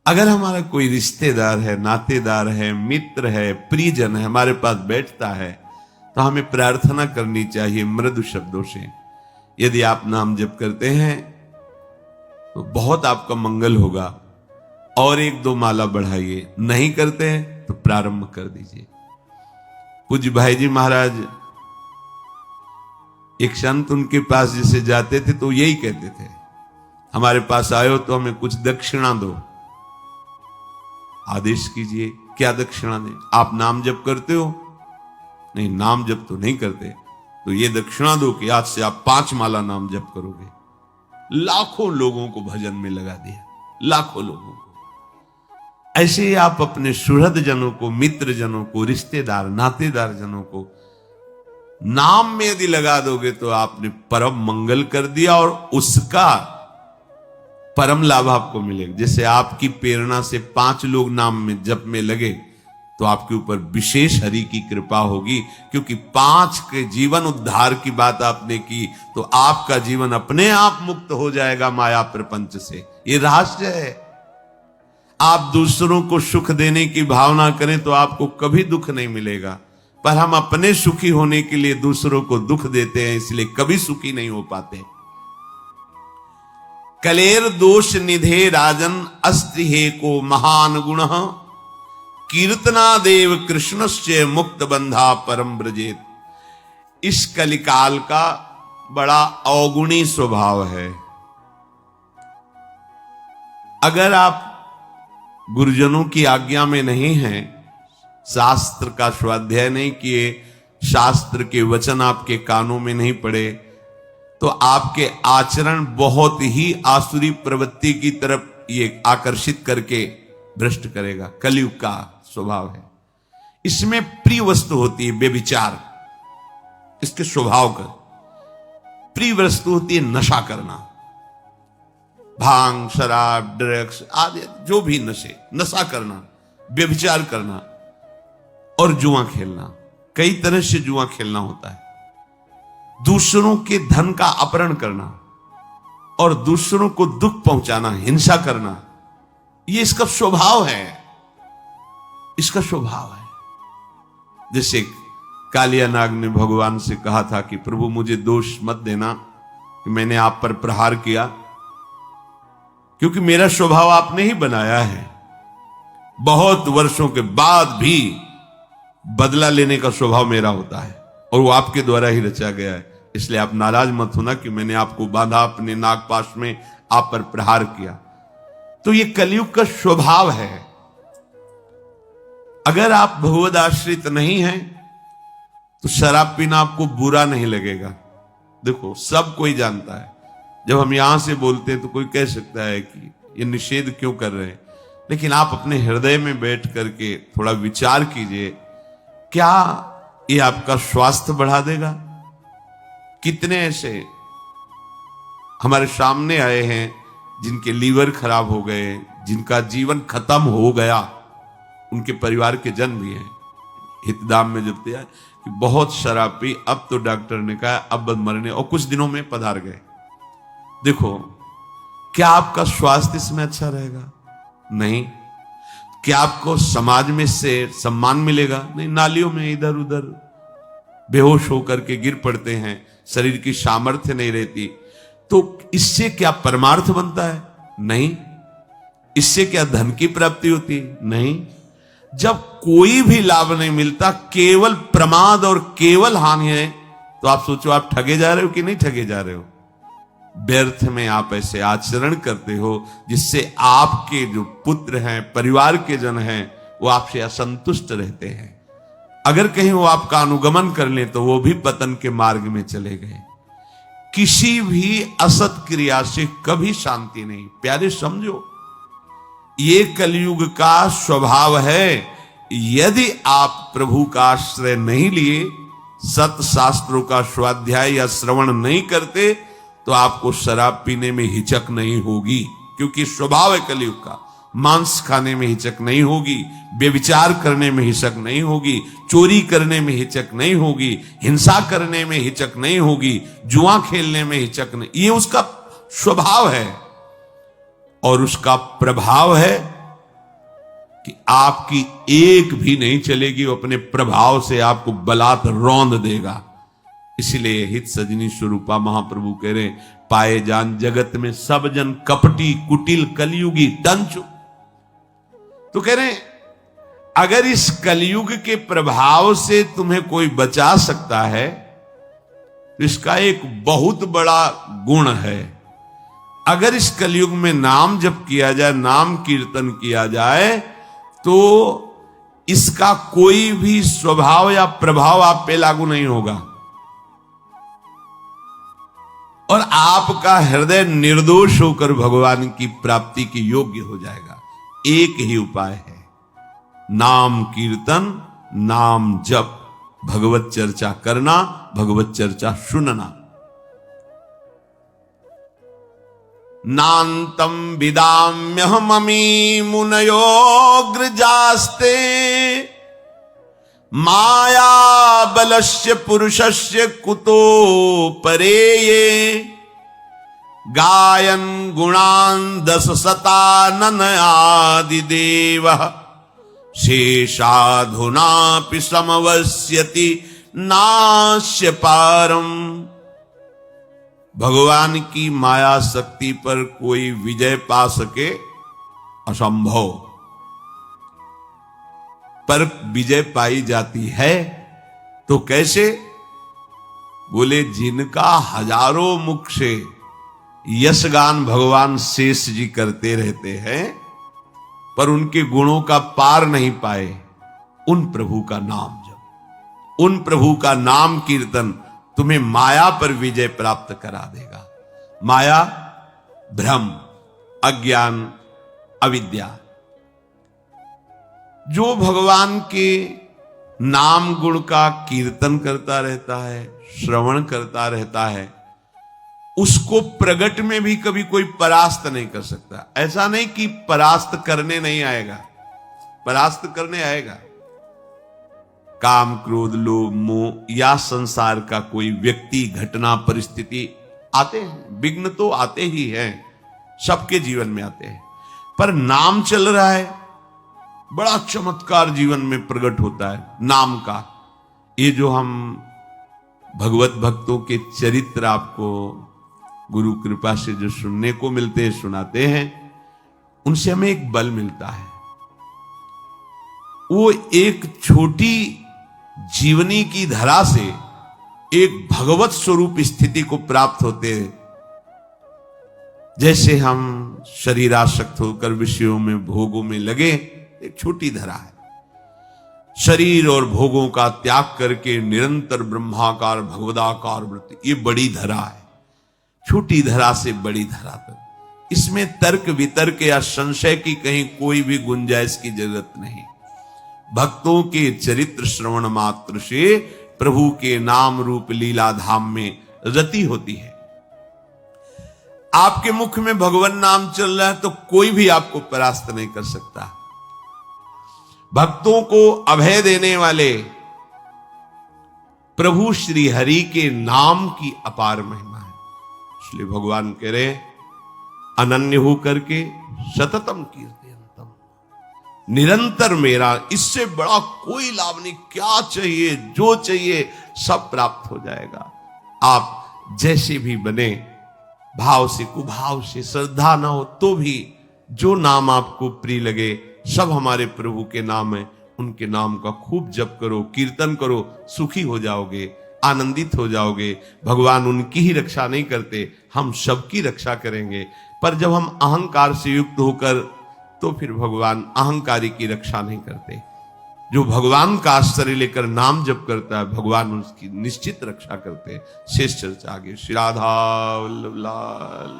अगर हमारा कोई रिश्तेदार है, नातेदार है, मित्र है, प्रियजन है, हमारे पास बैठता है, तो हमें प्रार्थना करनी चाहिए मृदु शब्दों से। यदि आप नाम जप करते हैं तो बहुत आपका मंगल होगा, और एक दो माला बढ़ाइए। नहीं करते हैं तो प्रारंभ कर दीजिए। पूज्य भाई जी महाराज, एक संत उनके पास जैसे जाते थे तो यही कहते थे, हमारे पास आए हो तो हमें कुछ दक्षिणा दो। आदेश कीजिए, क्या दक्षिणा दें? आप नाम जप करते हो? नहीं, नाम जप तो नहीं करते, तो ये दक्षिणा दो कि आज से आप 5 माला नाम जप करोगे। लाखों लोगों को भजन में लगा दिया, लाखों लोगों को। ऐसे ही आप अपने सुहृद जनों को, मित्र जनों को, रिश्तेदार नातेदार जनों को नाम में यदि लगा दोगे तो आपने परम मंगल कर दिया, और उसका परम लाभ आपको मिलेगा। जैसे आपकी प्रेरणा से 5 लोग नाम में जप में लगे तो आपके ऊपर विशेष हरि की कृपा होगी, क्योंकि 5 के जीवन उद्धार की बात आपने की, तो आपका जीवन अपने आप मुक्त हो जाएगा माया प्रपंच से। ये रहस्य है। आप दूसरों को सुख देने की भावना करें तो आपको कभी दुख नहीं मिलेगा, पर हम अपने सुखी होने के लिए दूसरों को दुख देते हैं, इसलिए कभी सुखी नहीं हो पाते। कलेर दोष निधे राजन अस्त्रिहे को महान गुण कीर्तना देव कृष्णस्य मुक्त बंधा परम ब्रजेत। इस कलिकाल का बड़ा अवगुणी स्वभाव है। अगर आप गुरुजनों की आज्ञा में नहीं हैं, शास्त्र का स्वाध्याय नहीं किए, शास्त्र के वचन आपके कानों में नहीं पड़े, तो आपके आचरण बहुत ही आसुरी प्रवृत्ति की तरफ ये आकर्षित करके भ्रष्ट करेगा। कलयुग का स्वभाव है। इसमें प्रिय वस्तु होती है व्यभिचार, इसके स्वभाव का। प्रिय वस्तु होती है नशा करना, भांग, शराब, ड्रग्स आदि जो भी नशा करना, व्यभिचार करना और जुआ खेलना। कई तरह से जुआ खेलना होता है। दूसरों के धन का अपहरण करना और दूसरों को दुख पहुंचाना, हिंसा करना, ये इसका स्वभाव है। इसका स्वभाव है। जैसे कालिया नाग ने भगवान से कहा था कि प्रभु मुझे दोष मत देना कि मैंने आप पर प्रहार किया, क्योंकि मेरा स्वभाव आपने ही बनाया है। बहुत वर्षों के बाद भी बदला लेने का स्वभाव मेरा होता है, और वो आपके द्वारा ही रचा गया है। इसलिए आप नाराज मत होना कि मैंने आपको बांधा अपने नागपाश में, आप पर प्रहार किया। तो ये कलयुग का स्वभाव है। अगर आप भगवद आश्रित नहीं हैं तो शराब पीना आपको बुरा नहीं लगेगा। देखो, सब कोई जानता है। जब हम यहां से बोलते हैं तो कोई कह सकता है कि ये निषेध क्यों कर रहे हैं, लेकिन आप अपने हृदय में बैठ करके थोड़ा विचार कीजिए, क्या ये आपका स्वास्थ्य बढ़ा देगा? कितने ऐसे हमारे सामने आए हैं जिनके लीवर खराब हो गए, जिनका जीवन खत्म हो गया, उनके परिवार के जन भी हैं। हितदाम में जब दिया कि बहुत शराब पी, अब तो डॉक्टर ने कहा अब मरने, और कुछ दिनों में पधार गए। देखो, क्या आपका स्वास्थ्य इसमें अच्छा रहेगा? नहीं। क्या आपको समाज में से सम्मान मिलेगा? नहीं। नालियों में इधर उधर बेहोश होकर के गिर पड़ते हैं, शरीर की सामर्थ्य नहीं रहती। तो इससे क्या परमार्थ बनता है? नहीं। इससे क्या धन की प्राप्ति होती? नहीं। जब कोई भी लाभ नहीं मिलता, केवल प्रमाद और केवल हानि है, तो आप सोचो आप ठगे जा रहे हो कि नहीं ठगे जा रहे हो। व्यर्थ में आप ऐसे आचरण करते हो जिससे आपके जो पुत्र हैं, परिवार के जन हैं, वो आपसे असंतुष्ट रहते हैं। अगर कहीं वो आपका अनुगमन कर ले तो वो भी पतन के मार्ग में चले गए। किसी भी असत क्रिया से कभी शांति नहीं। प्यारे समझो, ये कलयुग का स्वभाव है। यदि आप प्रभु का आश्रय नहीं लिए, सत शास्त्रों का स्वाध्याय या श्रवण नहीं करते, तो आपको शराब पीने में हिचक नहीं होगी, क्योंकि स्वभाव है कलयुग का। मांस खाने में हिचक नहीं होगी, व्यभिचार करने में हिचक नहीं होगी, चोरी करने में हिचक नहीं होगी, हिंसा करने में हिचक नहीं होगी, जुआ खेलने में हिचक नहीं। ये उसका स्वभाव है और उसका प्रभाव है कि आपकी एक भी नहीं चलेगी, वो अपने प्रभाव से आपको बलात् रौंद देगा। इसलिए हित सजनी स्वरूपा महाप्रभु कह रहे, पाए जान जगत में सब जन कपटी कुटिल कलयुगी टंचु। तो कह रहे अगर इस कलयुग के प्रभाव से तुम्हें कोई बचा सकता है तो इसका एक बहुत बड़ा गुण है। अगर इस कलयुग में नाम जप किया जाए, नाम कीर्तन किया जाए, तो इसका कोई भी स्वभाव या प्रभाव आप पे लागू नहीं होगा और आपका हृदय निर्दोष होकर भगवान की प्राप्ति के योग्य हो जाएगा। एक ही उपाय है, नाम कीर्तन, नाम जप, भगवत चर्चा करना, भगवत चर्चा सुनना। नान्तम विदाम्यहममी मुनयोग्रजास्ते माया बलस्य पुरुषस्य कुतो परेये गायन गुणान दश शतानन आदिदेवः शेषाधुनापि समवस्यति नास्य पारम। भगवान की माया शक्ति पर कोई विजय पा सके असंभव, पर विजय पाई जाती है तो कैसे? बोले जिनका हजारों मुख से यशगान भगवान शेष जी करते रहते हैं पर उनके गुणों का पार नहीं पाए, उन प्रभु का नाम जप, उन प्रभु का नाम कीर्तन तुम्हें माया पर विजय प्राप्त करा देगा। माया भ्रम, अज्ञान, अविद्या। जो भगवान के नाम गुण का कीर्तन करता रहता है, श्रवण करता रहता है, उसको प्रगट में भी कभी कोई परास्त नहीं कर सकता। ऐसा नहीं कि परास्त करने नहीं आएगा, परास्त करने आएगा। काम, क्रोध, लोभ, मोह या संसार का कोई व्यक्ति, घटना, परिस्थिति आते हैं, विघ्न तो आते ही हैं, सबके जीवन में आते हैं। पर नाम चल रहा है, बड़ा चमत्कार जीवन में प्रकट होता है नाम का। ये जो हम भगवत भक्तों के चरित्र आपको गुरु कृपा से जो सुनने को मिलते हैं, सुनाते हैं, उनसे हमें एक बल मिलता है। वो एक छोटी जीवनी की धरा से एक भगवत स्वरूप स्थिति को प्राप्त होते हैं। जैसे हम शरीरासक्त होकर विषयों में, भोगों में लगे, एक छोटी धरा है। शरीर और भोगों का त्याग करके निरंतर ब्रह्माकार भगवदाकार वृत्ति, ये बड़ी धरा है। छोटी धरा से बड़ी धरा तक, इसमें तर्क वितर्क या संशय की कहीं कोई भी गुंजाइश की जरूरत नहीं। भक्तों के चरित्र श्रवण मात्र से प्रभु के नाम रूप लीला धाम में रति होती है। आपके मुख में भगवान नाम चल रहा है तो कोई भी आपको परास्त नहीं कर सकता। भक्तों को अभय देने वाले प्रभु श्री हरि के नाम की अपार महिमा है। इसलिए भगवान कह रहे अनन्य हो करके सततम कीर्तयन्तम, निरंतर मेरा, इससे बड़ा कोई लाभ नहीं। क्या चाहिए, जो चाहिए सब प्राप्त हो जाएगा। आप जैसे भी बने, भाव से, कुभाव से, श्रद्धा ना हो तो भी जो नाम आपको प्रिय लगे, सब हमारे प्रभु के नाम है, उनके नाम का खूब जप करो, कीर्तन करो, सुखी हो जाओगे, आनंदित हो जाओगे। भगवान उनकी ही रक्षा नहीं करते, हम सबकी रक्षा करेंगे। पर जब हम अहंकार से युक्त होकर, तो फिर भगवान अहंकारी की रक्षा नहीं करते। जो भगवान का आश्रय लेकर नाम जप करता है, भगवान उसकी निश्चित रक्षा करते। शेष चर्चा आगे। श्री राधा वल्लभ लाल।